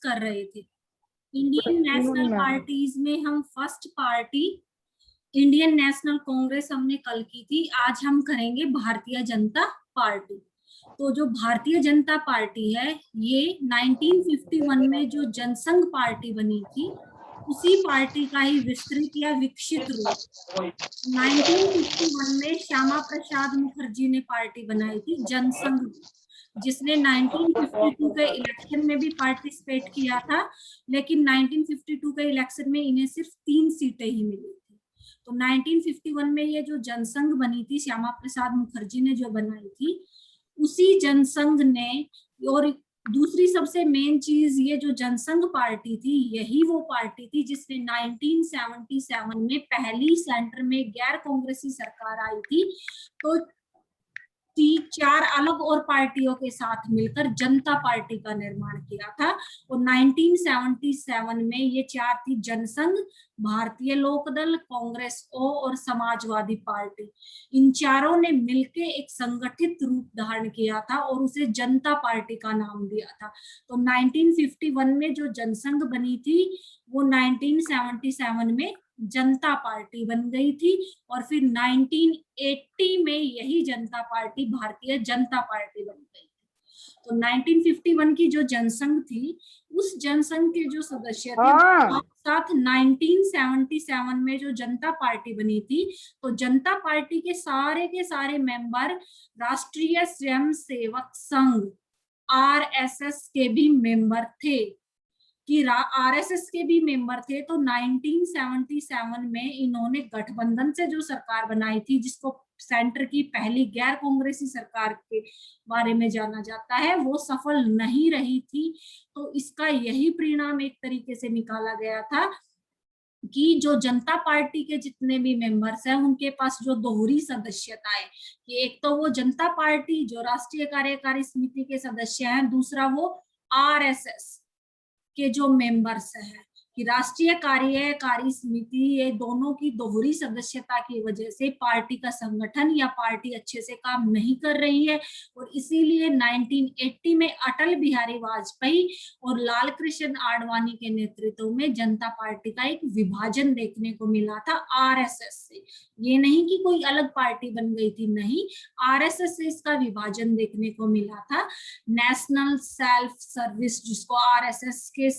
कर रहे थे। इंडियन नेशनल पार्टीज में हम first party Indian national Congress हमने कल की थी, आज हम करेंगे भारतीय जनता पार्टी। तो जो भारतीय जनता पार्टी है ये 1951 में जो जनसंघ पार्टी बनी थी उसी पार्टी का ही विस्तृत या विकसित रूप 1951 में श्यामा प्रसाद मुखर्जी ने पार्टी बनाई थी जनसंघ, जिसने 1952 के इलेक्शन में भी पार्टिसिपेट किया था, लेकिन 1952 के इलेक्शन में इन्हें सिर्फ 3 सीटें ही मिली थी। तो 1951 में ये जो जनसंघ बनी थी श्यामा प्रसाद मुखर्जी ने जो बनाई थी, उसी जनसंघ ने, और दूसरी सबसे मेन चीज ये जो जनसंघ पार्टी थी यही वो पार्टी थी जिसने 1977 में पहली सेंटर में गैर कांग्रेसी सरकार आई थी, तो 4 अलग और पार्टियों के साथ मिलकर जनता पार्टी का निर्माण किया था। और 1977 में ये 4 थी जनसंघ, भारतीय लोकदल, कांग्रेस ओ और समाजवादी पार्टी। इन चारों ने मिलकर एक संगठित रूप धारण किया था और उसे जनता पार्टी का नाम दिया था। तो 1951 में जो जनसंघ बनी थी वो 1977 में जनता पार्टी बन गई थी और फिर 1980 में यही जनता पार्टी भारतीय जनता पार्टी बन गई थी। तो 1951 की जो जनसंघ थी उस जनसंघ के जो सदस्य थे साथ 1977 में जो जनता पार्टी बनी थी, तो जनता पार्टी के सारे मेंबर राष्ट्रीय स्वयंसेवक संघ आरएसएस के भी मेंबर थे, कि आरएसएस के भी मेंबर थे। तो 1977 में इन्होंने गठबंधन से जो सरकार बनाई थी, जिसको सेंटर की पहली गैर कांग्रेसी सरकार के बारे में जाना जाता है, वो सफल नहीं रही थी। तो इसका यही परिणाम एक तरीके से निकाला गया था कि जो जनता पार्टी के जितने भी मेंबर्स हैं उनके पास जो दोहरी सदस्यता है, कि एक तो वो जनता पार्टी जो राष्ट्रीय कार्यकारी समिति के सदस्य हैं, दूसरा वो आरएसएस के जो मेंबर्स हैं, कि राष्ट्रीय कार्यकारी समिति, ये दोनों की दोहरी सदस्यता की वजह से पार्टी का संगठन या पार्टी अच्छे से काम नहीं कर रही है। और इसीलिए 1980 में अटल बिहारी वाजपेयी और लाल कृष्ण आडवाणी के नेतृत्व में जनता पार्टी का एक विभाजन देखने को मिला था आरएसएस से। ये नहीं कि कोई अलग पार्टी बन गई थी, नहीं, आरएसएस से इसका विभाजन देखने को मिला था। नेशनल सेल्फ सर्विस, जिसको आरएसएस के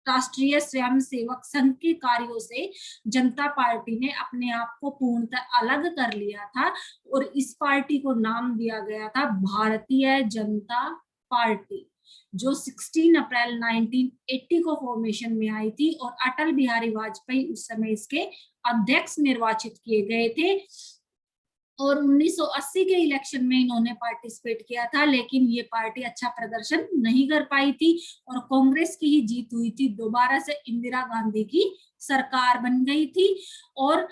राष्ट्रीय स्वयंसेवक संघ के कार्यों से जनता पार्टी ने अपने आप को पूर्णतः अलग कर लिया था और इस पार्टी को नाम दिया गया था भारतीय जनता पार्टी, जो 16 अप्रैल 1980 को फॉर्मेशन में आई थी और अटल बिहारी वाजपेयी उस समय इसके अध्यक्ष निर्वाचित किए गए थे। और 1980 के इलेक्शन में इन्होंने पार्टिसिपेट किया था, लेकिन ये पार्टी अच्छा प्रदर्शन नहीं कर पाई थी और कांग्रेस की ही जीत हुई थी। दोबारा से इंदिरा गांधी की सरकार बन गई थी और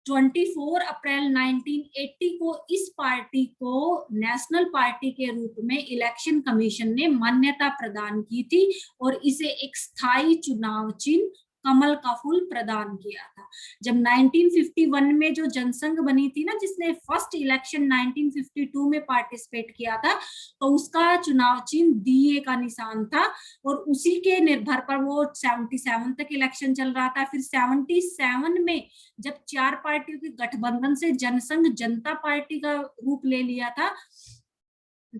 24 अप्रैल 1980 को इस पार्टी को नेशनल पार्टी के रूप में इलेक्शन कमीशन ने मान्यता प्रदान की थी और इसे एक स्थायी चुनाव चिन्ह कमल का फूल प्रदान किया था। जब 1951 में जो जनसंघ बनी थी ना, जिसने फर्स्ट इलेक्शन 1952 में पार्टिसिपेट किया था, तो उसका चुनाव चिन्ह दिए का निशान था और उसी के निर्भर पर वो 77 तक इलेक्शन चल रहा था। फिर 77 में जब 4 पार्टियों के गठबंधन से जनसंघ जनता पार्टी का रूप ले लिया था,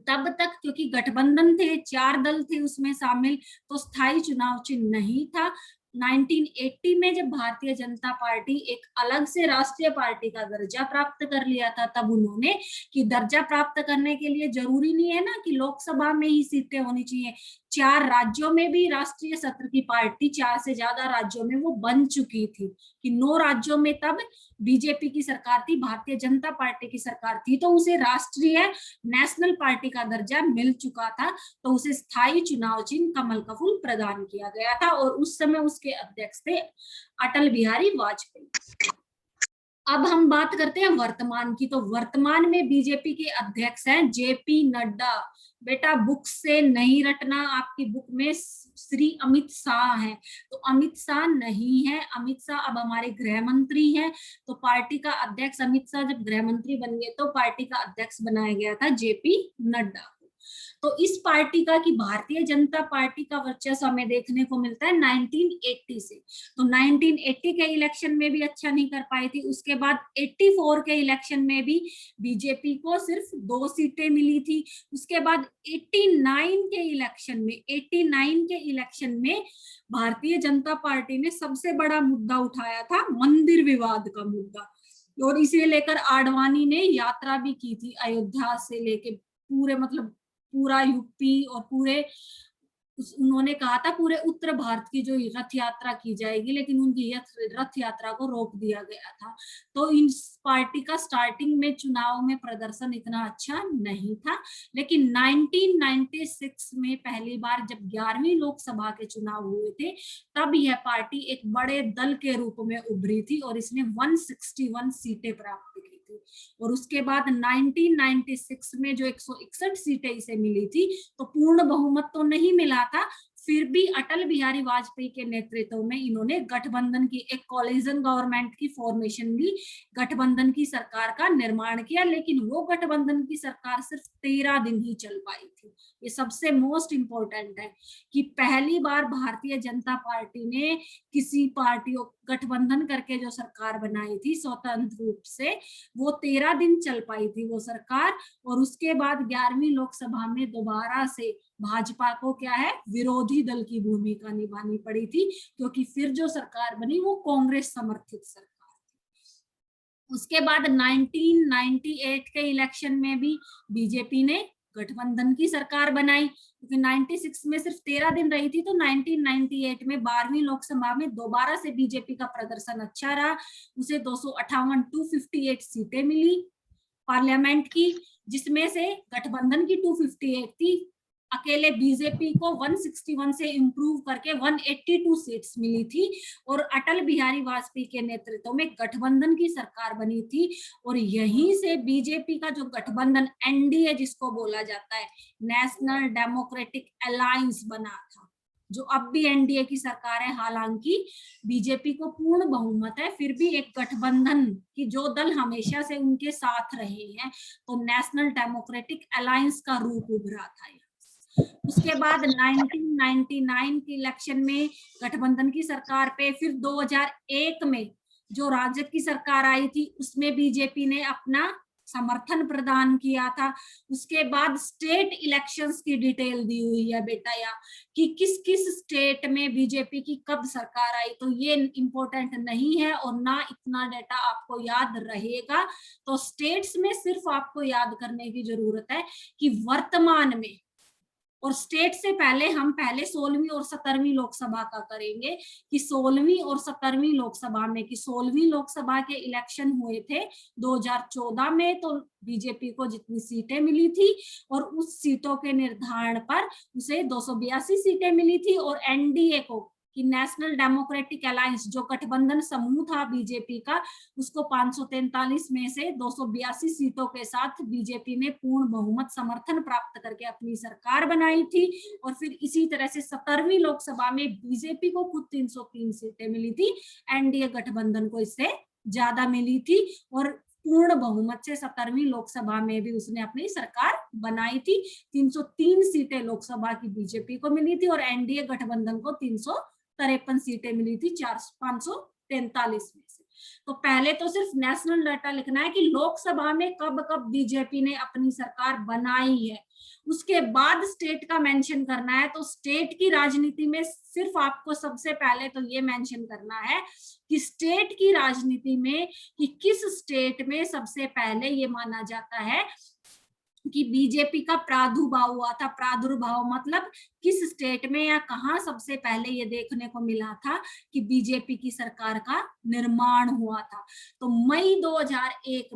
तब तक क्योंकि गठबंधन थे, 4 दल थे उसमें शामिल, तो स्थायी चुनाव चिन्ह नहीं था। 1980 में जब भारतीय जनता पार्टी एक अलग से राष्ट्रीय पार्टी का दर्जा प्राप्त कर लिया था, तब उन्होंने, कि दर्जा प्राप्त करने के लिए जरूरी नहीं है ना कि लोकसभा में ही सीटें होनी चाहिए, 4 राज्यों में भी राष्ट्रीय सत्र की पार्टी 4 से ज्यादा राज्यों में वो बन चुकी थी, कि 9 राज्यों में तब बीजेपी की सरकार थी, भारतीय जनता पार्टी की सरकार थी, तो उसे राष्ट्रीय नेशनल पार्टी का दर्जा मिल चुका था, तो उसे स्थायी चुनाव चिन्ह कमल का फूल प्रदान किया गया था और उस समय उसके अध्यक्ष थे अटल बिहारी वाजपेयी। अब हम बात करते हैं वर्तमान की। तो वर्तमान में बीजेपी के अध्यक्ष हैं जेपी नड्डा। बेटा बुक से नहीं रटना, आपकी बुक में श्री अमित शाह है, तो अमित शाह नहीं है। अमित शाह अब हमारे गृह मंत्री हैं। तो पार्टी का अध्यक्ष अमित शाह जब गृह मंत्री बन गए तो पार्टी का अध्यक्ष बनाया गया था जेपी नड्डा। तो इस पार्टी का कि भारतीय जनता पार्टी का वर्चस्व हमें देखने को मिलता है 1980 से। तो 1980 के इलेक्शन में भी अच्छा नहीं कर पाई थी। उसके बाद 84 के इलेक्शन में भी बीजेपी को सिर्फ 2 सीटें मिली थी। उसके बाद 89 के इलेक्शन में भारतीय जनता पार्टी ने सबसे बड़ा मुद्दा उठाया था, मंदिर विवाद का मुद्दा, और इसे लेकर आडवाणी ने यात्रा भी की थी अयोध्या से लेके पूरे, मतलब पूरा यूपी और पूरे, उन्होंने कहा था पूरे उत्तर भारत की जो रथ यात्रा की जाएगी, लेकिन उनकी रथ यात्रा को रोक दिया गया था। तो इन पार्टी का स्टार्टिंग में चुनाव में प्रदर्शन इतना अच्छा नहीं था, लेकिन 1996 में पहली बार जब 11वीं लोकसभा के चुनाव हुए थे, तब यह पार्टी एक बड़े दल के रूप में उभरी थी और इसने 161 सीटें प्राप्त की थी। और उसके बाद 1996 में जो 161 सीटें इसे मिली थी, तो पूर्ण बहुमत तो नहीं मिला था, फिर भी अटल बिहारी वाजपेयी के नेतृत्व में इन्होंने गठबंधन की एक कोलिजन गवर्नमेंट की फॉर्मेशन दी, गठबंधन की सरकार का निर्माण किया, लेकिन वो गठबंधन की सरकार सिर्फ 13 दिन ही चल पाई थी। ये सबसे मोस्ट इंपॉर्टेंट है कि पहली बार भारतीय जनता पार्टी ने किसी पार्टियों गठबंधन करके जो सरकार बनाई थी स्वतंत्र रूप से, वो 13 दिन चल पाई थी वो सरकार। और उसके बाद 11वीं लोकसभा में दोबारा से भाजपा को क्या है, विरोधी दल की भूमिका निभानी पड़ी थी, क्योंकि फिर जो सरकार बनी वो कांग्रेस समर्थित सरकार थी। उसके बाद 1998 के इलेक्शन में भी बीजेपी ने गठबंधन की सरकार बनाई, क्योंकि 96 में सिर्फ 13 दिन रही थी, तो 1998 में 12वीं लोकसभा में दोबारा से बीजेपी का प्रदर्शन अच्छा रहा, उसे 258 सीटें मिली पार्लियामेंट की, जिसमें से गठबंधन की 258 थी, अकेले बीजेपी को 161 से इंप्रूव करके 182 सीट्स मिली थी, और अटल बिहारी वाजपेयी के नेतृत्व में गठबंधन की सरकार बनी थी। और यहीं से बीजेपी का जो गठबंधन एनडीए जिसको बोला जाता है, नेशनल डेमोक्रेटिक अलायंस बना था, जो अब भी एनडीए की सरकार है। हालांकि बीजेपी को पूर्ण बहुमत है, फिर भी एक गठबंधन की जो दल हमेशा से उनके साथ रहे हैं, तो नेशनल डेमोक्रेटिक अलायंस का रूप उभरा था। उसके बाद 1999 के इलेक्शन में गठबंधन की सरकार पे, फिर 2001 में जो राजग की सरकार आई थी, उसमें बीजेपी ने अपना समर्थन प्रदान किया था। उसके बाद स्टेट इलेक्शंस की डिटेल दी हुई है बेटा, या कि किस किस स्टेट में बीजेपी की कब सरकार आई, तो ये इंपॉर्टेंट नहीं है और ना इतना डेटा आपको याद रहेगा। तो स्टेट्स में सिर्फ आपको याद करने की जरूरत है कि वर्तमान में, और स्टेट से पहले हम पहले 16वीं और 17वीं लोकसभा का करेंगे कि 16वीं और 17वीं लोकसभा में, कि 16वीं लोकसभा के इलेक्शन हुए थे 2014 में, तो बीजेपी को जितनी सीटें मिली थी और उस सीटों के निर्धारण पर उसे 282 सीटें मिली थी, और एनडीए को कि नेशनल डेमोक्रेटिक अलायंस जो गठबंधन समूह था बीजेपी का, उसको 543 में से 282 सीटों के साथ बीजेपी ने पूर्ण बहुमत समर्थन प्राप्त करके अपनी सरकार बनाई थी। और फिर इसी तरह से 17वीं लोकसभा में बीजेपी को खुद 303 सीटें मिली थी, एनडीए गठबंधन को इससे ज्यादा मिली थी, और पूर्ण बहुमत से 17वीं लोकसभा में भी उसने अपनी सरकार बनाई थी। 303 सीटें लोकसभा की बीजेपी को मिली थी और एनडीए गठबंधन को 353 सीटें मिली थी 543 में से। तो पहले तो सिर्फ नेशनल डाटा लिखना है कि लोकसभा में कब कब बीजेपी ने अपनी सरकार बनाई है, उसके बाद स्टेट का मेंशन करना है। तो स्टेट की राजनीति में सिर्फ आपको सबसे पहले तो ये मेंशन करना है कि स्टेट की राजनीति में कि किस स्टेट में सबसे पहले ये माना जाता है कि बीजेपी का प्रादुर्भाव हुआ था। प्रादुर्भाव मतलब किस स्टेट में या कहां सबसे पहले ये देखने को मिला था कि बीजेपी की सरकार का निर्माण हुआ था। तो मई 2001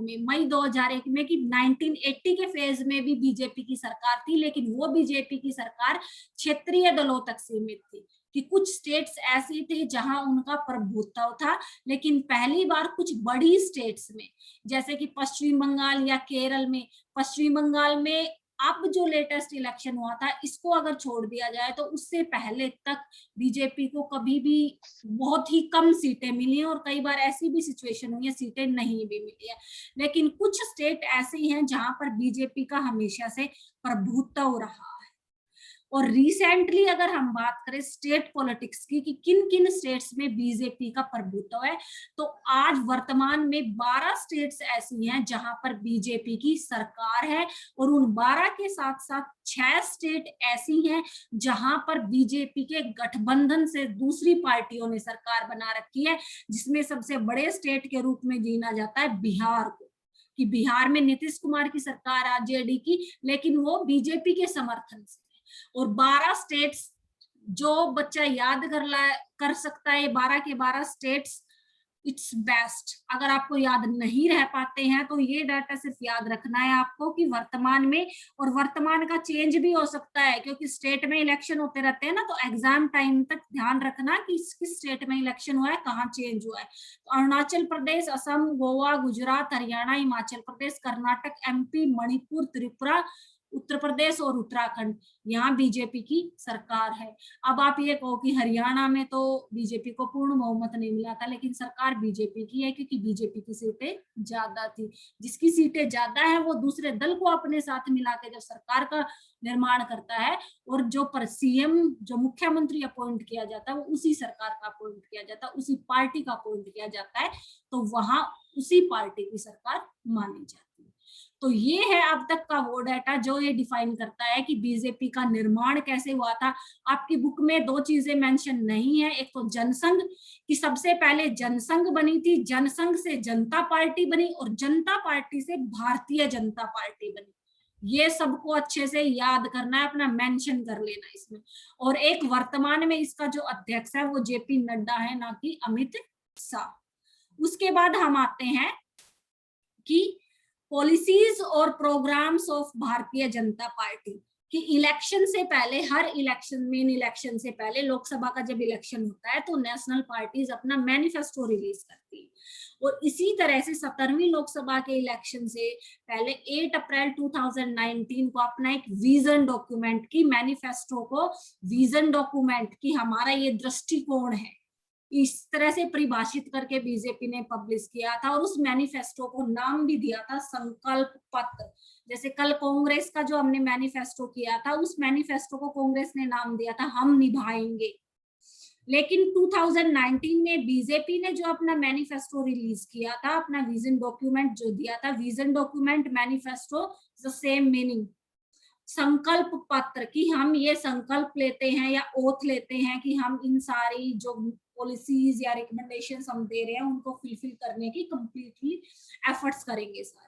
में कि 1980 के फेज में भी बीजेपी की सरकार थी, लेकिन वो बीजेपी की सरकार क्षेत्रीय दलों तक सीमित थी, कि कुछ स्टेट्स ऐसे थे जहां उनका प्रभुत्व था। लेकिन पहली बार कुछ बड़ी स्टेट्स में, जैसे कि पश्चिम बंगाल या केरल में, पश्चिम बंगाल में अब जो लेटेस्ट इलेक्शन हुआ था, इसको अगर छोड़ दिया जाए तो उससे पहले तक बीजेपी को कभी भी बहुत ही कम सीटें मिली हैं, और कई बार ऐसी भी सिचुएशन हुई है सीटें नहीं भी मिली है। लेकिन कुछ स्टेट ऐसे हैं जहां पर बीजेपी का हमेशा से प्रभुत्व रहा है। और रिसेंटली अगर हम बात करें स्टेट पॉलिटिक्स की कि किन किन स्टेट्स में बीजेपी का प्रभुत्व है, तो आज वर्तमान में 12 स्टेट्स ऐसी हैं जहां पर बीजेपी की सरकार है, और उन 12 के साथ साथ 6 स्टेट ऐसी हैं जहां पर बीजेपी के गठबंधन से दूसरी पार्टियों ने सरकार बना रखी है, जिसमें सबसे बड़े स्टेट के रूप में गिना जाता है बिहार को, कि बिहार में नीतीश कुमार की सरकार आरजेडी की, लेकिन वो बीजेपी के समर्थन से। और 12 स्टेट्स, जो बच्चा याद कर सकता है 12 के 12 स्टेट्स, इट्स बेस्ट। अगर आपको याद नहीं रह पाते हैं तो ये डाटा सिर्फ याद रखना है आपको कि वर्तमान में, और वर्तमान का चेंज भी हो सकता है क्योंकि स्टेट में इलेक्शन होते रहते हैं ना, तो एग्जाम टाइम तक ध्यान रखना कि किस स्टेट में इलेक्शन हुआ है, कहाँ चेंज हुआ है। तो अरुणाचल प्रदेश, असम, गोवा, गुजरात, हरियाणा, हिमाचल प्रदेश, कर्नाटक, एमपी, मणिपुर, त्रिपुरा, उत्तर प्रदेश और उत्तराखंड, यहाँ बीजेपी की सरकार है। अब आप ये कहो कि हरियाणा में तो बीजेपी को पूर्ण बहुमत नहीं मिला था, लेकिन सरकार बीजेपी की है क्योंकि बीजेपी की सीटें ज्यादा थी। जिसकी सीटें ज्यादा है वो दूसरे दल को अपने साथ मिला के जब सरकार का निर्माण करता है, और जो पर सीएम, जो मुख्यमंत्री अपॉइंट किया जाता है, वो उसी सरकार का अपॉइंट किया जाता है, उसी पार्टी का अपॉइंट किया जाता है, तो वहां उसी पार्टी की सरकार मानी जाती है। तो ये है अब तक का वो डाटा जो ये डिफाइन करता है कि बीजेपी का निर्माण कैसे हुआ था। आपकी बुक में दो चीजें मेंशन नहीं है, एक तो जनसंघ, कि सबसे पहले जनसंघ बनी थी, जनसंघ से जनता पार्टी बनी, और जनता पार्टी से भारतीय जनता पार्टी बनी। ये सबको अच्छे से याद करना है, अपना मेंशन कर लेना इसमें। और एक वर्तमान में इसका जो अध्यक्ष है वो जेपी नड्डा है, ना कि अमित शाह। उसके बाद हम आते हैं कि पॉलिसीज और programmes of Bharatiya Janata party कि इलेक्शन से पहले, हर इलेक्शन, मेन इलेक्शन से पहले, लोकसभा का जब इलेक्शन होता है तो नेशनल पार्टीज अपना मैनिफेस्टो रिलीज करती है। और इसी तरह से 17वीं लोकसभा के इलेक्शन से पहले 8 अप्रैल 2019 को अपना एक विजन डॉक्यूमेंट की, मैनिफेस्टो को विजन डॉक्यूमेंट की हमारा ये दृष्टिकोण है, इस तरह से परिभाषित करके बीजेपी ने पब्लिश किया था। और उस मैनिफेस्टो को नाम भी दिया था संकल्प पत्र। जैसे कल कांग्रेस का जो हमने मैनिफेस्टो किया था, उस मैनिफेस्टो को कांग्रेस ने नाम दिया था हम निभाएंगे। लेकिन 2019 में बीजेपी ने जो अपना मैनिफेस्टो रिलीज किया था, अपना विजन डॉक्यूमेंट जो दिया था, vision document, manifesto, the same meaning, संकल्प पत्र, कि हम ये संकल्प लेते हैं या ओथ लेते हैं कि हम इन सारी जो पॉलिसीज या रिकमेंडेशंस हम दे रहे हैं उनको फुलफिल करने की कंप्लीटली एफर्ट्स करेंगे सारे।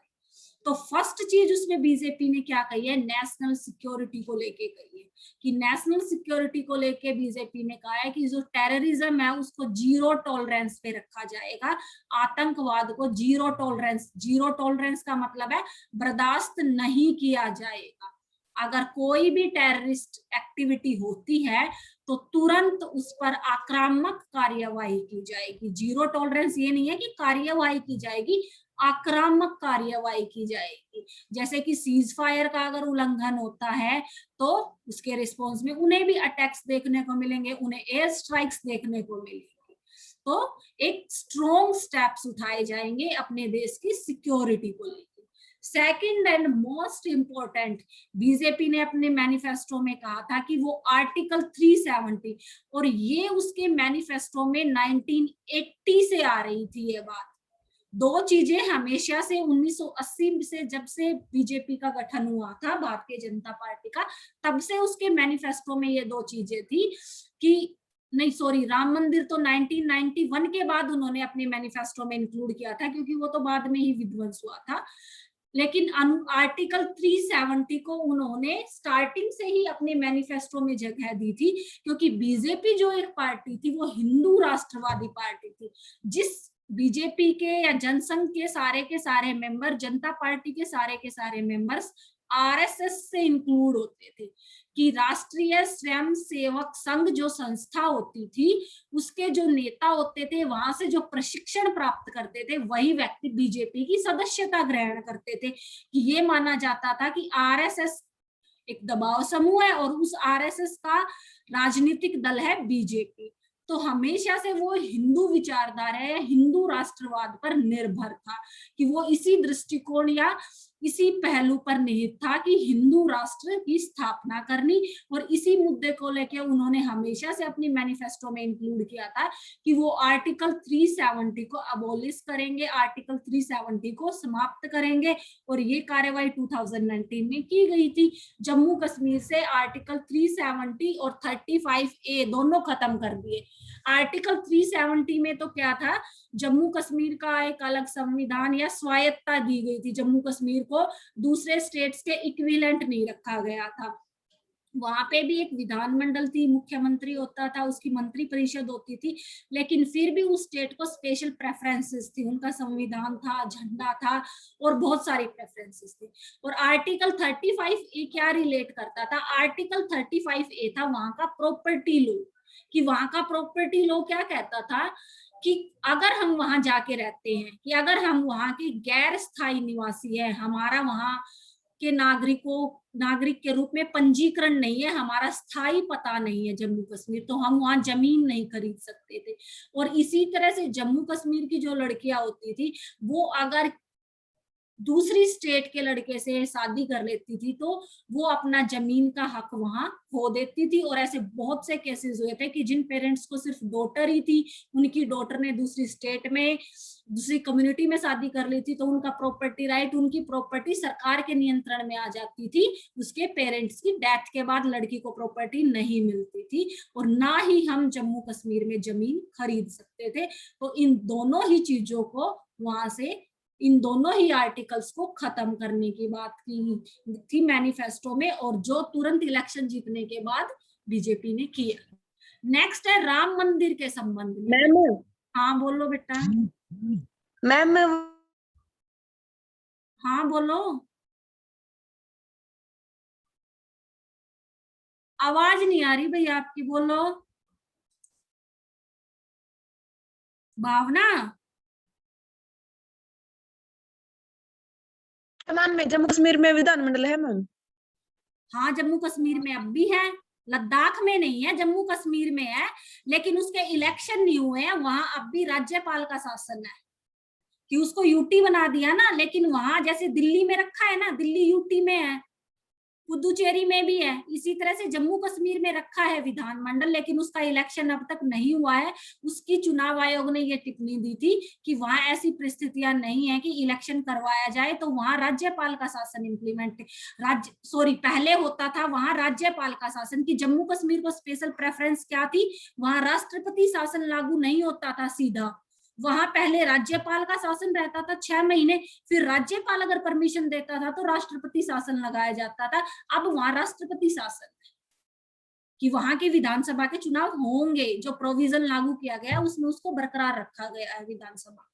तो फर्स्ट चीज उसमें बीजेपी ने क्या कही है, नेशनल सिक्योरिटी को लेके कही है, कि नेशनल सिक्योरिटी को लेके बीजेपी ने कहा है कि जो टेररिज्म है उसको जीरो टॉलरेंस पे रखा जाएगा, आतंकवाद को जीरो टॉलरेंस, जीरो टॉलरेंस का मतलब है बर्दाश्त नहीं किया जाएगा। अगर कोई भी टेररिस्ट एक्टिविटी होती है तो तुरंत उस पर आक्रामक कार्यवाही की जाएगी। जीरो टॉलरेंस ये नहीं है कि कार्यवाही की जाएगी, आक्रामक कार्यवाही की जाएगी। जैसे कि सीज फायर का अगर उल्लंघन होता है तो उसके रिस्पॉन्स में उन्हें भी अटैक्स देखने को मिलेंगे, उन्हें एयर स्ट्राइक्स देखने को मिलेंगे। तो एक स्ट्रॉन्ग स्टेप्स उठाए जाएंगे अपने देश की सिक्योरिटी को लेकर। Second and most important, BJP ने अपने मैनिफेस्टो में कहा था कि वो आर्टिकल 370, और ये उसके मैनिफेस्टो में 1980 से आ रही थी ये बात। दो चीजें हमेशा से 1980 से, जब से बीजेपी का गठन हुआ था भारतीय जनता पार्टी का, तब से उसके मैनिफेस्टो में ये दो चीजें थी कि नहीं, सॉरी, राम मंदिर तो 1991 के बाद उन्होंने अपने मैनिफेस्टो में इंक्लूड किया था क्योंकि वो तो बाद में ही विध्वंस हुआ था। लेकिन आर्टिकल 370 को उन्होंने स्टार्टिंग से ही अपने मैनिफेस्टो में जगह दी थी, क्योंकि बीजेपी जो एक पार्टी थी वो हिंदू राष्ट्रवादी पार्टी थी। जिस बीजेपी के या जनसंघ के सारे मेंबर, जनता पार्टी के सारे मेंबर्स आरएसएस से इंक्लूड होते थे, कि राष्ट्रीय स्वयं सेवक संघ जो संस्था होती थी उसके जो नेता होते थे, वहां से जो प्रशिक्षण प्राप्त करते थे, वही व्यक्ति बीजेपी की सदस्यता ग्रहण करते थे। कि ये माना जाता था कि आरएसएस एक दबाव समूह है और उस आरएसएस का राजनीतिक दल है बीजेपी। तो हमेशा से वो हिंदू विचारधारा है, हिंदू राष्ट्रवाद पर निर्भर था, कि वो इसी दृष्टिकोण या इसी पहलू पर निहित था कि हिंदू राष्ट्र की स्थापना करनी, और इसी मुद्दे को लेकर उन्होंने हमेशा से अपनी मैनिफेस्टो में इंक्लूड किया था कि वो आर्टिकल 370 को अबोलिश करेंगे, आर्टिकल 370 को समाप्त करेंगे, और ये कार्यवाही 2019 में की गई थी। जम्मू कश्मीर से आर्टिकल 370 और 35A दोनों खत्म कर दिए। आर्टिकल 370 में तो क्या था, जम्मू कश्मीर का एक अलग संविधान या स्वायत्ता दी गई थी, जम्मू कश्मीर को दूसरे स्टेट्स के इक्विवेलेंट नहीं रखा गया था। वहां पे भी एक विधानमंडल थी, मुख्यमंत्री होता था, उसकी मंत्री परिषद होती थी, लेकिन फिर भी उस स्टेट को स्पेशल प्रेफरेंसेस थी, उनका संविधान था, झंडा था, और बहुत सारी प्रेफरेंसेस थी। और आर्टिकल 35A क्या रिलेट करता था, आर्टिकल 35A था वहां का प्रॉपर्टी लॉ, कि वहां का प्रॉपर्टी लॉ क्या कहता था कि अगर हम वहां जाके रहते हैं, कि अगर हम वहां के गैर स्थायी निवासी है, हमारा वहां के नागरिक के रूप में पंजीकरण नहीं है, हमारा स्थायी पता नहीं है जम्मू कश्मीर, तो हम वहां जमीन नहीं खरीद सकते थे। और इसी तरह से जम्मू कश्मीर की जो लड़कियां होती थी, वो अगर दूसरी स्टेट के लड़के से शादी कर लेती थी तो वो अपना जमीन का हक वहां खो देती थी। और ऐसे बहुत से केसेस हुए थे कि जिन पेरेंट्स को सिर्फ डॉटर ही थी, उनकी डॉटर ने दूसरी स्टेट में दूसरी कम्युनिटी में शादी कर ली थी, तो उनका प्रॉपर्टी राइट, उनकी प्रॉपर्टी सरकार के नियंत्रण में आ जाती थी। उसके पेरेंट्स की डेथ के बाद लड़की को प्रॉपर्टी नहीं मिलती थी, और ना ही हम जम्मू कश्मीर में जमीन खरीद सकते थे। तो इन दोनों ही चीजों को वहां से, इन दोनों ही आर्टिकल्स को खत्म करने की बात की थी मैनिफेस्टो में, और जो तुरंत इलेक्शन जीतने के बाद बीजेपी ने किया। नेक्स्ट है राम मंदिर के संबंध में। मैम, हाँ बोलो बेटा। मैम हाँ बोलो, आवाज नहीं आ रही भैया आपकी, बोलो भावना। वर्तमान में जम्मू कश्मीर में विधानमंडल है मैम। हाँ जम्मू कश्मीर में अब भी है, लद्दाख में नहीं है, जम्मू कश्मीर में है, लेकिन उसके इलेक्शन नहीं हुए हैं, वहां अब भी राज्यपाल का शासन है, कि उसको यूटी बना दिया ना। लेकिन वहां जैसे दिल्ली में रखा है ना, दिल्ली यूटी में है, पुदुचेरी में भी है, इसी तरह से जम्मू कश्मीर में रखा है विधानमंडल, लेकिन उसका इलेक्शन अब तक नहीं हुआ है। उसकी चुनाव आयोग ने ये टिप्पणी दी थी कि वहां ऐसी परिस्थितियां नहीं है कि इलेक्शन करवाया जाए, तो वहां राज्यपाल का शासन इम्प्लीमेंट पहले होता था वहां राज्यपाल का शासन, कि जम्मू कश्मीर को स्पेशल प्रेफरेंस क्या थी, वहां राष्ट्रपति शासन लागू नहीं होता था सीधा, वहां पहले राज्यपाल का शासन रहता था 6 महीने, फिर राज्यपाल अगर परमिशन देता था तो राष्ट्रपति शासन लगाया जाता था। अब वहां राष्ट्रपति शासन है कि वहां के विधानसभा के चुनाव होंगे, जो प्रोविजन लागू किया गया उसमें उसको बरकरार रखा गया है विधानसभा।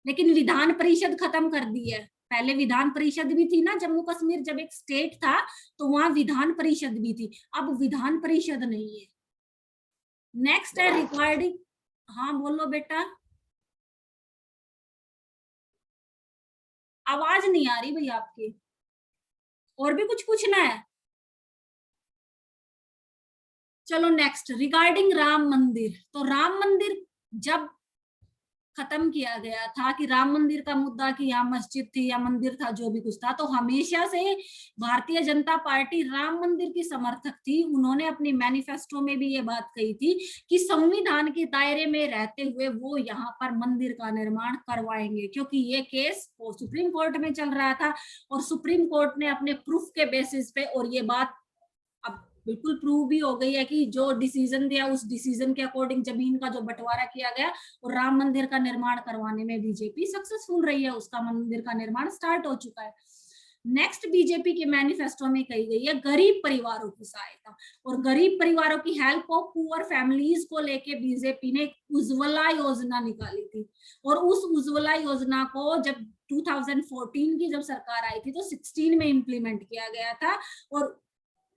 लेकिन विधान परिषद खत्म कर दी है, पहले विधान परिषद भी थी ना, जम्मू कश्मीर जब एक स्टेट था तो वहां विधान परिषद भी थी, अब विधान परिषद नहीं है। नेक्स्ट है रिगार्डिंग, हाँ बोलो बेटा, आवाज नहीं आ रही भैया आपकी, और भी कुछ पूछना है? चलो नेक्स्ट, रिगार्डिंग राम मंदिर। तो राम मंदिर जब खत्म किया गया था, कि राम मंदिर का मुद्दा, कि यहाँ मस्जिद थी या मंदिर था, जो भी कुछ था, तो हमेशा से भारतीय जनता पार्टी राम मंदिर की समर्थक थी। उन्होंने अपनी मैनिफेस्टो में भी ये बात कही थी कि संविधान के दायरे में रहते हुए वो यहाँ पर मंदिर का निर्माण करवाएंगे, क्योंकि ये केस सुप्रीम कोर्ट में चल रहा था, और सुप्रीम कोर्ट ने अपने प्रूफ के बेसिस पे, और ये बात अब बिल्कुल प्रूव भी हो गई है कि जो डिसीजन दिया उस डिसीजन के अकॉर्डिंग जमीन का जो बंटवारा किया गया और राम मंदिर का निर्माण करवाने में बीजेपी सक्सेसफुल रही है, उसका मंदिर का निर्माण स्टार्ट हो चुका है। नेक्स्ट बीजेपी के मैनिफेस्टो में कही गई है गरीब परिवारों की सहायता, और गरीब परिवारों की हेल्प ऑफ पुअर फैमिलीज को लेके बीजेपी ने उज्ज्वला योजना निकाली थी, और उस उज्ज्वला योजना को जब 2014 की जब सरकार आई थी तो 16 में इंप्लीमेंट किया गया था, और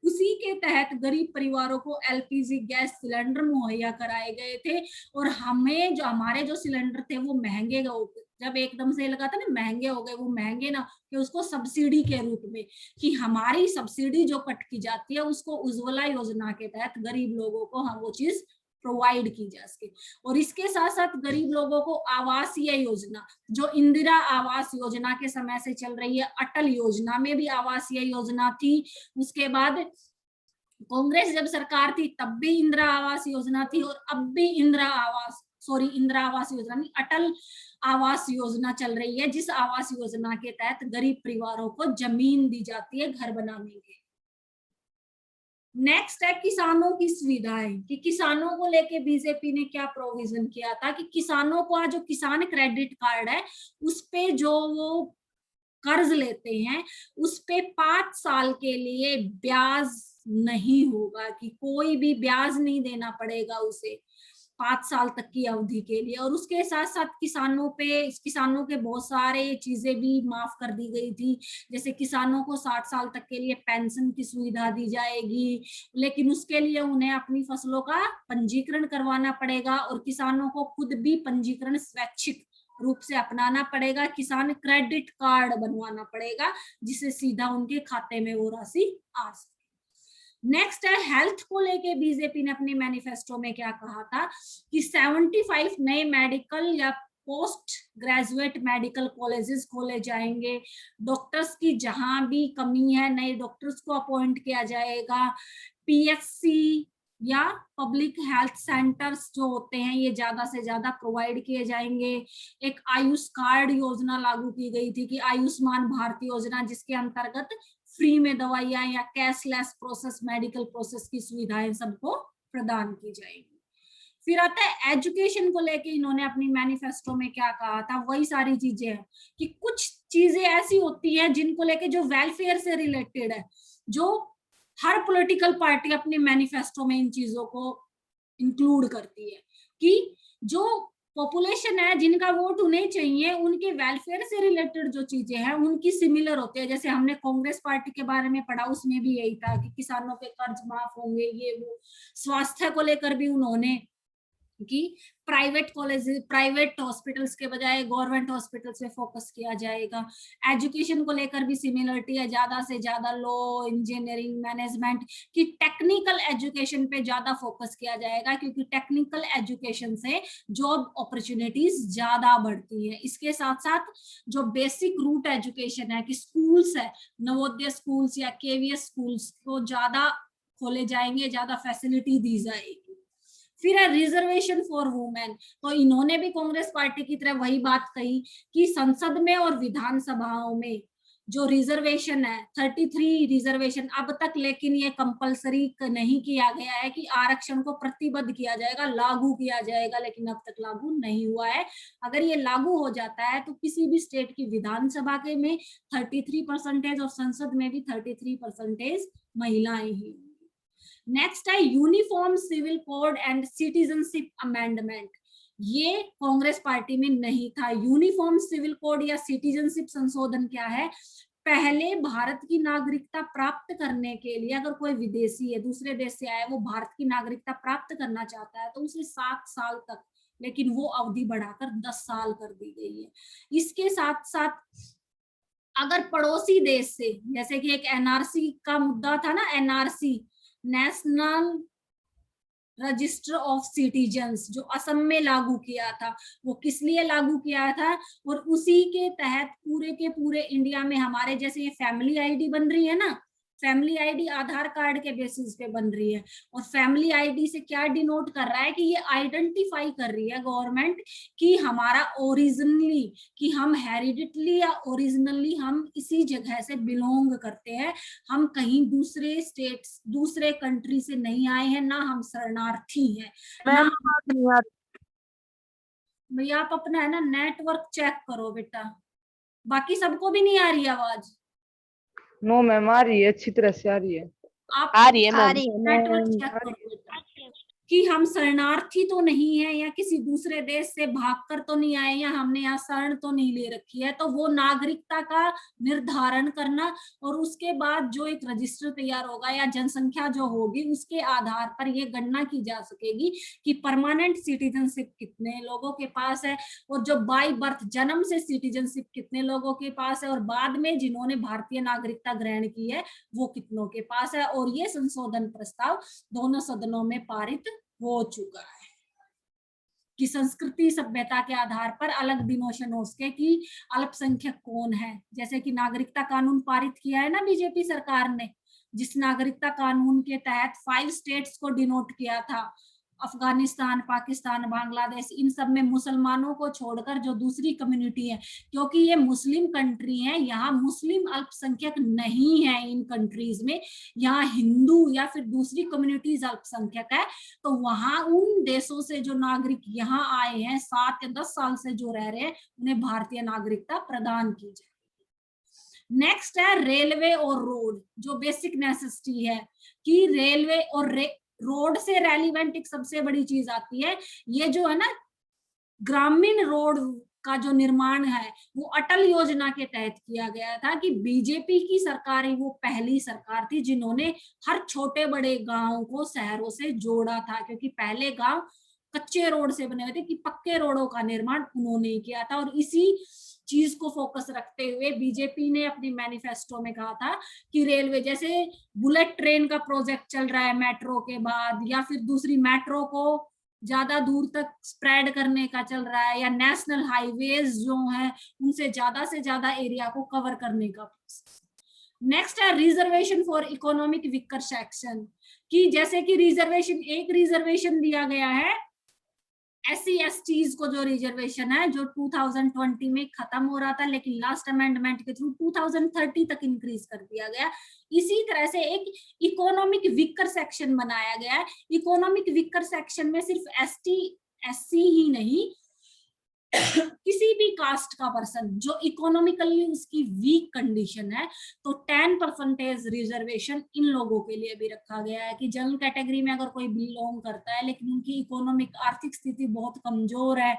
उसी के तहत गरीब परिवारों को एलपीजी गैस सिलेंडर मुहैया कराए गए थे। और हमें जो हमारे जो सिलेंडर थे वो महंगे जब एकदम से लगा था ना महंगे हो गए, वो महंगे ना कि उसको सब्सिडी के रूप में, कि हमारी सब्सिडी जो कट की जाती है उसको उज्ज्वला योजना के तहत गरीब लोगों को हम वो चीज प्रोवाइड की जा सके। और इसके साथ साथ गरीब लोगों को आवासीय योजना, जो इंदिरा आवास योजना के समय से चल रही है, अटल योजना में भी आवासीय योजना थी, उसके बाद कांग्रेस जब सरकार थी तब भी इंदिरा आवास योजना थी, और अब भी इंदिरा आवास योजना नहीं, अटल आवास योजना चल रही है, जिस आवास योजना के तहत गरीब परिवारों को जमीन दी जाती है घर बनाने के। नेक्स्ट है किसानों की सुविधाएं, कि किसानों को लेके बीजेपी ने क्या प्रोविजन किया था, कि किसानों को जो किसान क्रेडिट कार्ड है उस पे जो वो कर्ज लेते हैं उस पे 5 साल के लिए ब्याज नहीं होगा, कि कोई भी ब्याज नहीं देना पड़ेगा उसे 5 साल तक की अवधि के लिए। और उसके साथ साथ किसानों के बहुत सारे चीजें भी माफ कर दी गई थी, जैसे किसानों को 60 साल तक के लिए पेंशन की सुविधा दी जाएगी, लेकिन उसके लिए उन्हें अपनी फसलों का पंजीकरण करवाना पड़ेगा, और किसानों को खुद भी पंजीकरण स्वैच्छिक रूप से अपनाना पड़ेगा। किसान क्रेडिट कार्ड बनवाना पड़ेगा जिससे सीधा उनके खाते में वो राशि आ सके। नेक्स्ट है हेल्थ को लेके बीजेपी ने अपने मैनिफेस्टो में क्या कहा था, कि 75 नए मेडिकल या पोस्ट ग्रेजुएट मेडिकल कॉलेजेस खोले जाएंगे, डॉक्टर्स की जहां भी कमी है नए डॉक्टर्स को अपॉइंट किया जाएगा, पीएचसी या पब्लिक हेल्थ सेंटर्स जो होते हैं ये ज्यादा से ज्यादा प्रोवाइड किए जाएंगे। एक आयुष कार्ड योजना लागू की गई थी, कि आयुष्मान भारत योजना, जिसके अंतर्गत फ्री में दवाइयां या कैशलेस प्रोसेस मेडिकल प्रोसेस की सुविधाएं सबको प्रदान की जाएंगी। फिर आता है एजुकेशन को लेके इन्होंने अपनी मैनिफेस्टो में क्या कहा था, वही सारी चीजें हैं, कि कुछ चीजें ऐसी होती हैं जिनको लेके जो वेलफेयर से रिलेटेड है, जो हर पॉलिटिकल पार्टी अपने मैनिफेस्टो में इन चीजों को इंक्लूड करती है, कि जो पॉपुलेशन है जिनका वोट उन्हें चाहिए उनके वेलफेयर से रिलेटेड जो चीजें हैं उनकी सिमिलर होती है। जैसे हमने कांग्रेस पार्टी के बारे में पढ़ा, उसमें भी यही था कि किसानों के कर्ज माफ होंगे, ये वो। स्वास्थ्य को लेकर भी उन्होंने कि प्राइवेट हॉस्पिटल्स के बजाय गवर्नमेंट हॉस्पिटल्स में फोकस किया जाएगा। एजुकेशन को लेकर भी सिमिलरिटी है, ज्यादा से ज्यादा लॉ, इंजीनियरिंग, मैनेजमेंट की टेक्निकल एजुकेशन पे ज्यादा फोकस किया जाएगा, क्योंकि टेक्निकल एजुकेशन से जॉब अपॉर्चुनिटीज ज्यादा बढ़ती है। इसके साथ साथ जो बेसिक रूट एजुकेशन है, कि स्कूल्स है, नवोदय स्कूल्स या केवीएस स्कूल्स को ज्यादा खोले जाएंगे, ज्यादा फैसिलिटी दी जाएगी। फिर है रिजर्वेशन फॉर वुमेन, तो इन्होंने भी कांग्रेस पार्टी की तरह वही बात कही कि संसद में और विधानसभाओं में जो रिजर्वेशन है 33 रिजर्वेशन अब तक, लेकिन ये कंपलसरी नहीं किया गया है कि आरक्षण को प्रतिबद्ध किया जाएगा, लागू किया जाएगा, लेकिन अब तक लागू नहीं हुआ है। अगर ये लागू हो जाता है तो किसी भी स्टेट की विधानसभा के में 33% और संसद में भी 33% महिलाएं ही। नेक्स्ट है uniform civil code and citizenship amendment, ये कांग्रेस पार्टी में नहीं था। यूनिफॉर्म सिविल कोड या सिटीजनशिप संशोधन क्या है, पहले भारत की नागरिकता प्राप्त करने के लिए अगर कोई विदेशी है, दूसरे देश से आया, वो भारत की नागरिकता प्राप्त करना चाहता है तो उसे 7 साल तक, लेकिन वो अवधि बढ़ाकर 10 साल कर दी गई है। इसके साथ साथ अगर पड़ोसी देश से, जैसे कि एक एनआरसी का मुद्दा था ना, NRC national register of citizens, जो असम में लागू किया था, वो किस लिए लागू किया था, और उसी के तहत पूरे के पूरे इंडिया में हमारे जैसे ये फैमिली आईडी बन रही है ना, फैमिली आईडी आधार कार्ड के बेसिस पे बन रही है, और फैमिली आईडी से क्या डिनोट कर रहा है, कि ये आइडेंटिफाई कर रही है गवर्नमेंट कि हमारा ओरिजिनली, कि हम हेरिडिटली या ओरिजिनली हम इसी जगह से बिलोंग करते हैं, हम कहीं दूसरे स्टेट, दूसरे कंट्री से नहीं आए हैं, ना हम शरणार्थी हैं ना। भैया आप अपना है ना नेटवर्क चेक करो बेटा, बाकी सबको भी नहीं आ रही आवाज? नो मैम आ रही है, अच्छी तरह से आ रही है। आप आ रही है नेटवर्क चेक करो बेटा, कि हम शरणार्थी तो नहीं है, या किसी दूसरे देश से भागकर तो नहीं आए, या हमने यहाँ शरण तो नहीं ले रखी है। तो वो नागरिकता का निर्धारण करना, और उसके बाद जो एक रजिस्टर तैयार होगा या जनसंख्या जो होगी उसके आधार पर ये गणना की जा सकेगी कि परमानेंट सिटीजनशिप कितने लोगों के पास है, और जो बाय बर्थ जन्म से सिटीजनशिप कितने लोगों के पास है, और बाद में जिन्होंने भारतीय नागरिकता ग्रहण की है वो कितनों के पास है। और ये संशोधन प्रस्ताव दोनों सदनों में पारित हो चुका है कि संस्कृति सभ्यता के आधार पर अलग डिनोशन हो सके कि अल्पसंख्यक कौन है। जैसे कि नागरिकता कानून पारित किया है ना बीजेपी सरकार ने, जिस नागरिकता कानून के तहत 5 स्टेट्स को डिनोट किया था, अफगानिस्तान, पाकिस्तान, बांग्लादेश, इन सब में मुसलमानों को छोड़कर जो दूसरी कम्युनिटी है, क्योंकि ये मुस्लिम कंट्री है, यहाँ मुस्लिम अल्पसंख्यक नहीं है। इन कंट्रीज में यहाँ हिंदू या फिर दूसरी कम्युनिटीज अल्पसंख्यक है, तो वहां उन देशों से जो नागरिक यहाँ आए हैं 7 या 10 साल से जो रह रहे हैं, उन्हें भारतीय नागरिकता प्रदान की जाए। नेक्स्ट है रेलवे और रोड, जो बेसिक नेसेसिटी है कि रेलवे और रोड से रेलिवेंट एक सबसे बड़ी चीज आती है, ये जो है ना ग्रामीण रोड का जो निर्माण है वो अटल योजना के तहत किया गया था कि बीजेपी की सरकार ही वो पहली सरकार थी जिन्होंने हर छोटे बड़े गांव को शहरों से जोड़ा था, क्योंकि पहले गांव कच्चे रोड से बने हुए थे कि पक्के रोडों का निर्माण उन्होंने किया था। और इसी चीज को फोकस रखते हुए बीजेपी ने अपने मैनिफेस्टो में कहा था कि रेलवे, जैसे बुलेट ट्रेन का प्रोजेक्ट चल रहा है मेट्रो के बाद, या फिर दूसरी मेट्रो को ज्यादा दूर तक स्प्रेड करने का चल रहा है, या नेशनल हाईवेज जो है उनसे से ज्यादा एरिया को कवर करने का। नेक्स्ट है reservation for economic weaker section, कि जैसे कि रिजर्वेशन दिया गया है SC/STs को, जो रिजर्वेशन है जो 2020 में खत्म हो रहा था, लेकिन लास्ट अमेंडमेंट के थ्रू 2030 तक इंक्रीज कर दिया गया। इसी तरह से एक इकोनॉमिक वीकर सेक्शन बनाया गया है। इकोनॉमिक वीकर सेक्शन में सिर्फ ST/SC ही नहीं, किसी भी कास्ट का पर्सन जो इकोनॉमिकली उसकी वीक कंडीशन है, तो 10% रिजर्वेशन इन लोगों के लिए भी रखा गया है कि जनरल कैटेगरी में अगर कोई बिलोंग करता है लेकिन उनकी इकोनॉमिक आर्थिक स्थिति बहुत कमजोर है,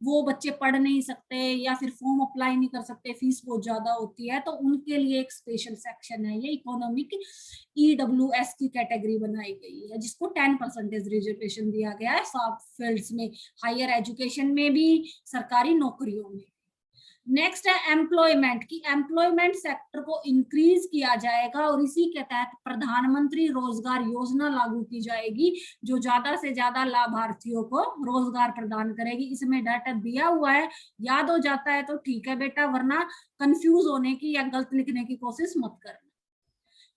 वो बच्चे पढ़ नहीं सकते या फिर फॉर्म अप्लाई नहीं कर सकते, फीस बहुत ज्यादा होती है, तो उनके लिए एक स्पेशल सेक्शन है, ये इकोनॉमिक EWS की कैटेगरी बनाई गई है, जिसको 10% रिजर्वेशन दिया गया है सब फील्ड्स में, हायर एजुकेशन में भी, सरकारी नौकरियों में। नेक्स्ट है एम्प्लॉयमेंट, की एम्प्लॉयमेंट सेक्टर को इंक्रीज किया जाएगा और इसी के तहत प्रधानमंत्री रोजगार योजना लागू की जाएगी, जो ज्यादा से ज्यादा लाभार्थियों को रोजगार प्रदान करेगी। इसमें डाटा दिया हुआ है, याद हो जाता है तो ठीक है बेटा, वरना कंफ्यूज होने की या गलत लिखने की कोशिश मत करना।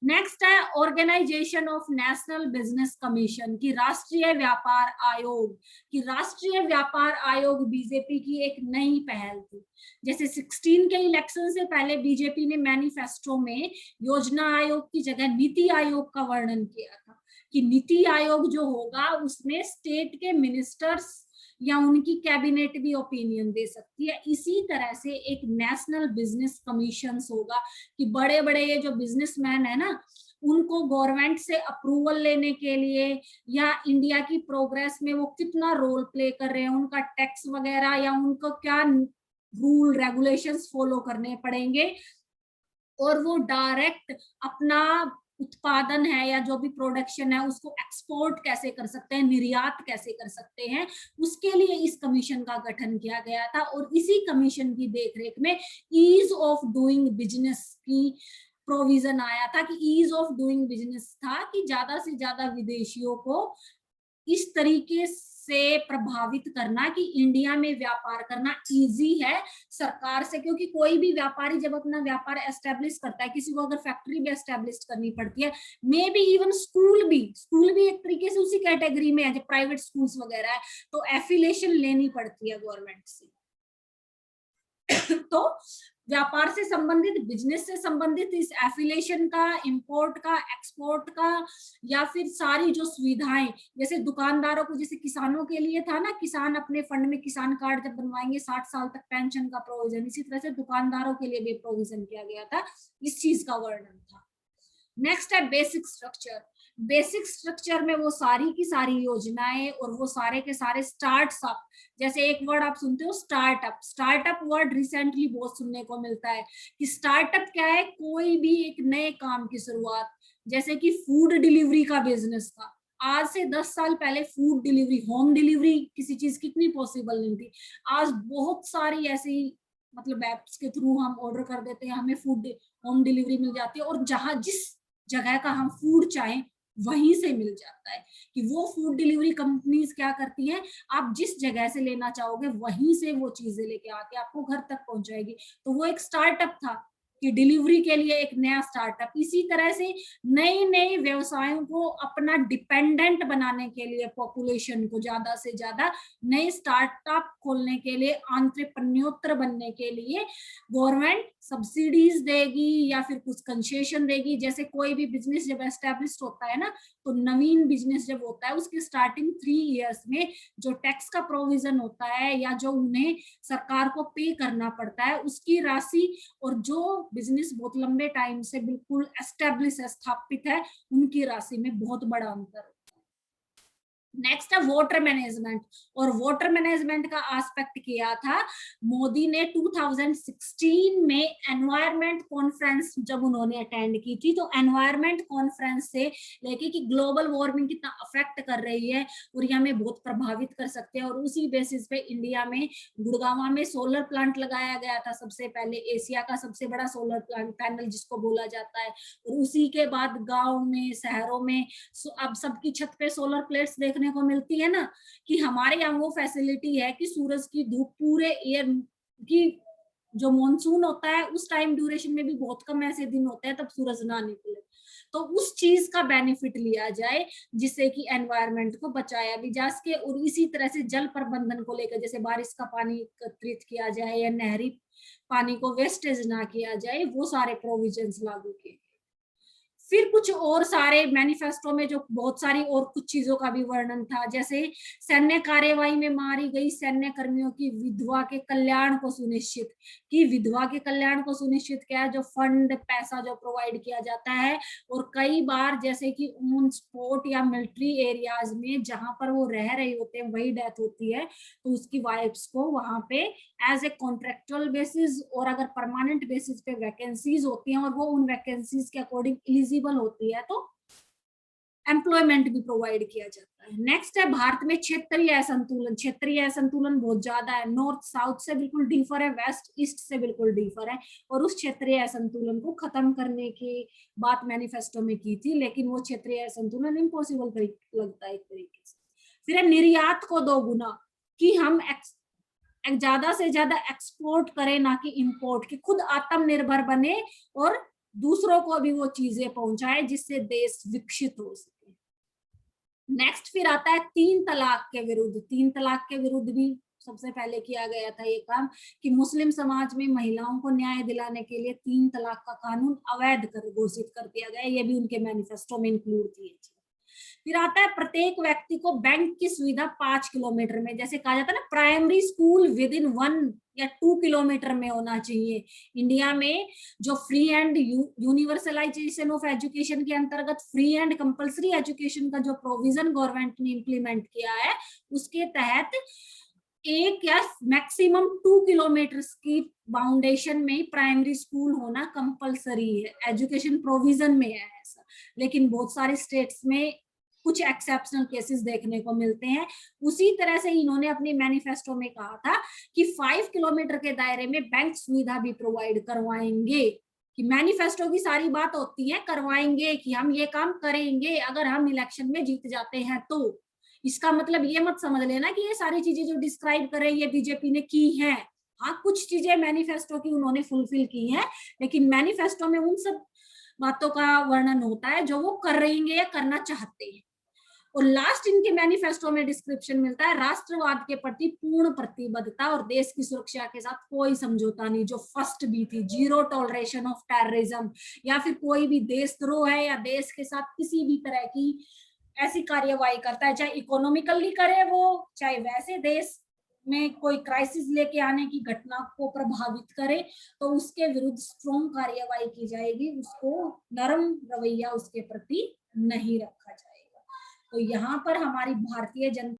नेक्स्ट है organisation of national business commission, की राष्ट्रीय व्यापार आयोग, की राष्ट्रीय व्यापार आयोग बीजेपी की एक नई पहल थी। जैसे 16 के इलेक्शन से पहले बीजेपी ने मैनिफेस्टो में योजना आयोग की जगह नीति आयोग का वर्णन किया था कि नीति आयोग जो होगा उसमें स्टेट के मिनिस्टर्स या उनकी कैबिनेट भी ओपिनियन दे सकती है। इसी तरह से एक नेशनल बिजनेस कमीशन होगा कि बड़े बड़े ये जो बिजनेसमैन है ना, उनको गवर्नमेंट से अप्रूवल लेने के लिए या इंडिया की प्रोग्रेस में वो कितना रोल प्ले कर रहे हैं, उनका टैक्स वगैरह या उनको क्या रूल रेगुलेशंस फॉलो करने पड़ेंगे, और वो डायरेक्ट अपना उत्पादन है या जो भी प्रोडक्शन है उसको एक्सपोर्ट कैसे कर सकते हैं, निर्यात कैसे कर सकते हैं, उसके लिए इस कमीशन का गठन किया गया था। और इसी कमीशन की देखरेख में ईज ऑफ डूइंग बिजनेस की प्रोविजन आया था कि ईज ऑफ डूइंग बिजनेस था कि ज्यादा से ज्यादा विदेशियों को इस तरीके से प्रभावित करना कि इंडिया में व्यापार करना इजी है सरकार से, क्योंकि कोई भी व्यापारी जब अपना व्यापार एस्टेब्लिश करता है, किसी को अगर फैक्ट्री भी एस्टेब्लिश करनी पड़ती है, मे बी इवन स्कूल भी एक तरीके से उसी कैटेगरी में है जो प्राइवेट स्कूल्स वगैरह है, तो एफिलिएशन लेनी पड़ती है गवर्नमेंट से। तो व्यापार से संबंधित, बिजनेस से संबंधित इस एफिलिएशन का, इंपोर्ट का, एक्सपोर्ट का, या फिर सारी जो सुविधाएं, जैसे दुकानदारों को, जैसे किसानों के लिए था ना, किसान अपने फंड में किसान कार्ड जब बनवाएंगे 60 साल तक पेंशन का प्रोविजन, इसी तरह से दुकानदारों के लिए भी प्रोविजन किया गया था, इस चीज का वर्णन था। नेक्स्ट है बेसिक स्ट्रक्चर। बेसिक स्ट्रक्चर में वो सारी की सारी योजनाएं और वो सारे के सारे स्टार्टअप, जैसे एक वर्ड आप सुनते हो स्टार्टअप वर्ड रिसेंटली बहुत सुनने को मिलता है कि स्टार्टअप क्या है, कोई भी एक नए काम की शुरुआत, जैसे कि फूड डिलीवरी का बिजनेस था, आज से 10 साल पहले फूड डिलीवरी, होम डिलीवरी किसी चीज कितनी पॉसिबल नहीं थी, आज बहुत सारी ऐसी मतलब एप्स के थ्रू हम ऑर्डर कर देते हैं, हमें फूड होम डिलीवरी मिल जाती है, और जहां जिस जगह का हम फूड चाहें वहीं से मिल जाता है। कि वो फूड डिलीवरी कंपनीज क्या करती हैं, आप जिस जगह से लेना चाहोगे वहीं से वो चीजें लेके आके आपको घर तक पहुंचाएगी। तो वो एक स्टार्टअप था कि डिलीवरी के लिए एक नया स्टार्टअप। इसी तरह से नए नए व्यवसायों को अपना डिपेंडेंट बनाने के लिए, पॉपुलेशन को ज्यादा से ज्यादा नए स्टार्टअप खोलने के लिए, एंटरप्रेन्योर बनने के लिए गवर्नमेंट सब्सिडीज देगी या फिर कुछ कंसेशन देगी। जैसे कोई भी बिजनेस जब एस्टेब्लिश होता है ना, तो नवीन बिजनेस जब होता है उसके स्टार्टिंग 3 इयर्स में जो टैक्स का प्रोविजन होता है या जो उन्हें सरकार को पे करना पड़ता है उसकी राशि, और जो बिजनेस बहुत लंबे टाइम से बिल्कुल एस्टेब्लिश है, स्थापित है, उनकी राशि में बहुत बड़ा अंतर है। नेक्स्ट है वाटर मैनेजमेंट। और वाटर मैनेजमेंट का एस्पेक्ट किया था मोदी ने 2016 में एनवायरमेंट कॉन्फ्रेंस जब उन्होंने अटेंड की थी। तो एनवायरमेंट कॉन्फ्रेंस से लेके कि ग्लोबल वार्मिंग कितना अफेक्ट कर रही है और ये हमें बहुत प्रभावित कर सकते हैं, और उसी बेसिस पे इंडिया में गुड़गांव में सोलर प्लांट लगाया गया था सबसे पहले, एशिया का सबसे बड़ा सोलर प्लांट पैनल जिसको बोला जाता है। और उसी के बाद गांव में, शहरों में अब सबकी छत पे सोलर प्लेट्स देखने को मिलती है ना, कि हमारे यहाँ वो फैसिलिटी है कि सूरज की धूप पूरे ईयर की, जो मॉनसून होता है उस टाइम ड्यूरेशन में भी बहुत कम ऐसे दिन होते हैं तब सूरज ना निकले। तो उस चीज का बेनिफिट लिया जाए जिससे कि एनवायरनमेंट को बचाया भी जा सके। और इसी तरह से जल प्रबंधन को लेकर, जैसे बारिश का पानी एकत्रित किया जाए या नहरी पानी को वेस्टेज ना किया जाए, वो सारे प्रोविजंस लागू किए। फिर कुछ और सारे मैनिफेस्टो में जो बहुत सारी और कुछ चीजों का भी वर्णन था, जैसे सैन्य कार्यवाही में मारी गई सैन्य कर्मियों की विधवा के कल्याण को सुनिश्चित, कि विधवा के कल्याण को सुनिश्चित किया, जो फंड पैसा जो प्रोवाइड किया जाता है। और कई बार जैसे कि ऑन स्पॉट या मिलिट्री एरियाज में जहां पर वो रह रहे होते हैं वही डेथ होती है, तो उसकी वाइफ्स को वहां पे एज ए कॉन्ट्रेक्चुअल बेसिस और अगर परमानेंट बेसिस पे वैकेंसीज होती हैं और वो उन वैकेंसीज के अकॉर्डिंग एलिजिबल होती है तो एम्प्लॉयमेंट भी प्रोवाइड किया जाता है। नेक्स्ट है भारत में क्षेत्रीय असंतुलन। क्षेत्रीय असंतुलन बहुत ज्यादा है, नॉर्थ साउथ से बिल्कुल डिफर है, वेस्ट ईस्ट से बिल्कुल डिफर है, और उस क्षेत्रीय असंतुलन को खत्म करने की बात मैनिफेस्टो में की थी, लेकिन वो क्षेत्रीय असंतुलन इम्पॉसिबल लगता है एक तरीके से। फिर है निर्यात को दोगुना, कि हम ज्यादा से ज्यादा एक्सपोर्ट करें ना कि इंपोर्ट, कि खुद आत्मनिर्भर बने और दूसरों को भी वो चीजें पहुंचाए जिससे देश विकसित हो सके। नेक्स्ट फिर आता है 3 तलाक के विरुद्ध। 3 तलाक के विरुद्ध भी सबसे पहले किया गया था ये काम, कि मुस्लिम समाज में महिलाओं को न्याय दिलाने के लिए 3 तलाक का कानून अवैध घोषित कर दिया गया। ये भी उनके मैनिफेस्टो में इंक्लूड थी। फिर आता है प्रत्येक व्यक्ति को बैंक की सुविधा 5 किलोमीटर में, जैसे कहा जाता है ना प्राइमरी स्कूल विद इन 1 या 2 किलोमीटर में होना चाहिए। इंडिया में जो free and universalization of education के अंतर्गत फ्री एंड कंपलसरी एजुकेशन का जो प्रोविजन गवर्नमेंट ने इम्प्लीमेंट किया है, उसके तहत 1 या मैक्सिमम 2 किलोमीटर की बाउंडेशन में प्राइमरी स्कूल होना कंपलसरी है, एजुकेशन प्रोविजन में है ऐसा। लेकिन बहुत सारे स्टेट्स में कुछ एक्सेप्शनल केसेस देखने को मिलते हैं। उसी तरह से इन्होंने अपने मैनिफेस्टो में कहा था कि 5 किलोमीटर के दायरे में बैंक सुविधा भी प्रोवाइड करवाएंगे। कि मैनिफेस्टो की सारी बात होती है करवाएंगे, कि हम ये काम करेंगे अगर हम इलेक्शन में जीत जाते हैं तो। इसका मतलब ये मत समझ लेना कि ये सारी चीजें जो डिस्क्राइब कर रहे हैं ये बीजेपी ने की है। हाँ, कुछ चीजें मैनिफेस्टो की उन्होंने फुलफिल की हैं, लेकिन मैनिफेस्टो में उन सब बातों का वर्णन होता है जो वो कर रहेंगे या करना चाहते हैं। और लास्ट इनके मैनिफेस्टो में डिस्क्रिप्शन मिलता है राष्ट्रवाद के प्रति पूर्ण प्रतिबद्धता और देश की सुरक्षा के साथ कोई समझौता नहीं, जो फर्स्ट भी थी, जीरो टॉलरेशन ऑफ टेररिज्म, या फिर कोई भी देशद्रोह है या देश के साथ किसी भी तरह की ऐसी कार्यवाही करता है, चाहे इकोनॉमिकली करे वो, चाहे वैसे देश में कोई क्राइसिस लेके आने की घटना को प्रभावित करे, तो उसके विरुद्ध स्ट्रॉन्ग कार्यवाही की जाएगी, उसको नरम रवैया उसके प्रति नहीं रखा जाएगा। तो यहाँ पर हमारी भारतीय जनता